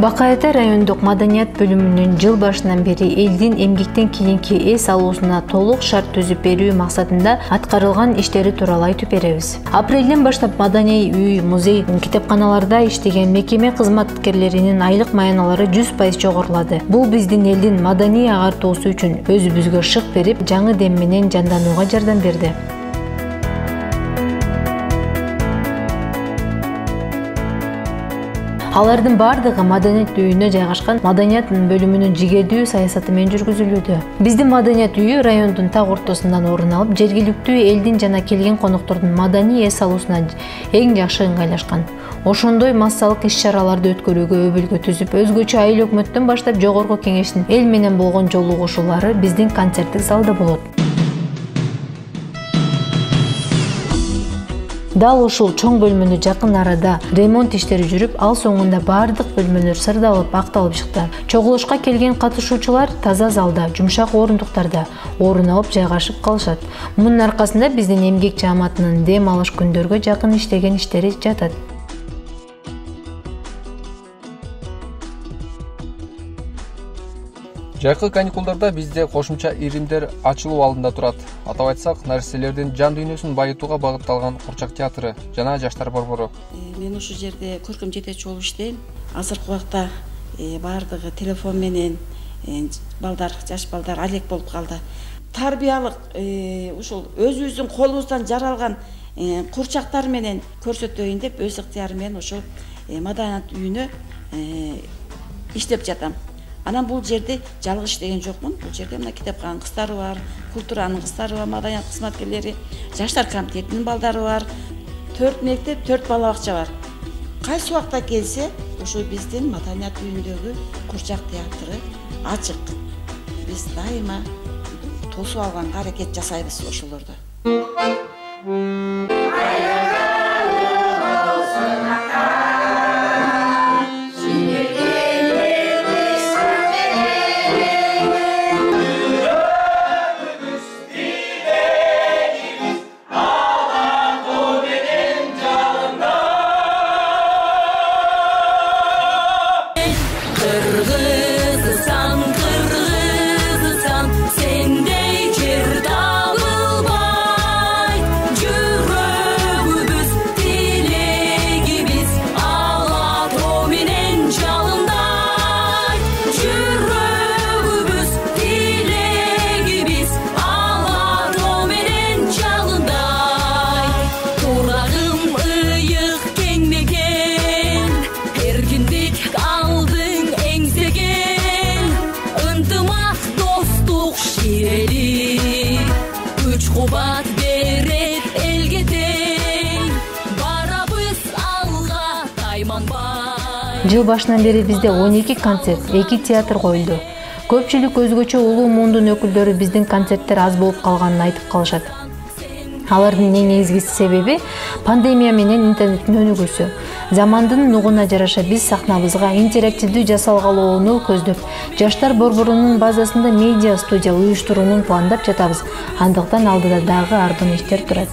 Бакай Ата райондук маданият бөлүмүнүн жыл башынан бери элдин эмгектен кийинки эс алуусуна толук шарт түзүп берүү максатында аткарылган иштери тууралуу айтып беребиз. Апрелден баштап маданий үй, музей, китепканаларда иштеген мекеме кызматкерлеринин айлык маяналары 100% жогорулады. Бул биздин элдин маданий агартуусу үчүн өзүбүзгө шык берип, жаңы дем менен жанданууга жардам берди. Алардын бардыгы маданият үйүнө жайгашкан маданият бөлүмүнүн жигердүү саясаты менен жүргүзүлүүдө. Биздин маданият үйү райондун так ортосундан орун алып, жергиликтүү элдин жана келген коноктордун маданий эс алуусуна эң жакшы ыңгайлашкан. Ошондой массалык иш-чараларды өткөрүүгө өбөлгө түзүп, өзгөчө айыл өкмөттөн баштап жогорку кеңештин эл менен болгон жолугушуулары биздин концерттик залда болот. Дал ушул чоң бөлмөнү жакын арада ремонт иштери жүрүп, ал соңунда бардык бөлмөлөр сырдалып, акталып чыкты. Чогулушка келген катышуучулар таза залда, жумшак орундуктарда орун алып жайгашып калышат. Мунун аркасында биздин эмгек жааматынын дем алыш күндөргө жакын иштеген иштери жатат. Жайкы каникулдарда бизде кошумча иримдер ачылуу алдында турат. Атап айтсак, нарселердин жан дүйнөсүн байытууга багытталган Курчак театры жана Жаштар борбору. Мен ушул жерде көркөм жетекчи болуп иштейм. Азыркы убакта бардыгы телефон менен балдар, жаш балдар алек болуп калды. Тарбиялык ушул өзүбүздүн колубуздан жаралган курчактар менен көрсөтөйүн деп өз ыктыярым менен ушул маданият үйүнө иштеп жатам. Анан бул жерде жалгыз иштеген жокмун. Бул жерде мына китепкананын кыздары бар, культуранын кыздары бар, маданият кызматкерлери, жаштар комитетинин балдары бар. 4 мектеп, 4 бала бакча бар. Кайсы убакта келсе, ошо биздин маданият үйүндөгү Курчак театры ачык. Биз дайыма тосуп алганга аракет жасайбыз ошолорду. Жыл башынан бери бизде 12 концерт, 2 театр коюлду. Көпчүлүк өзгөчө улуу мундун өкүлдөрү биздин концерттер аз болуп калганын айтып калышат. Алардын эң негизги себеби пандемия менен интернеттин өнүгүүсү. Замандын нугуна жараша биз сахнабызга интерактивдүү жасалгалоону көздөп, Жаштар борборунун базасында медиа студия уюштурууну пландап жатабыз. Андыктан алдыда дагы ардын иштер турат.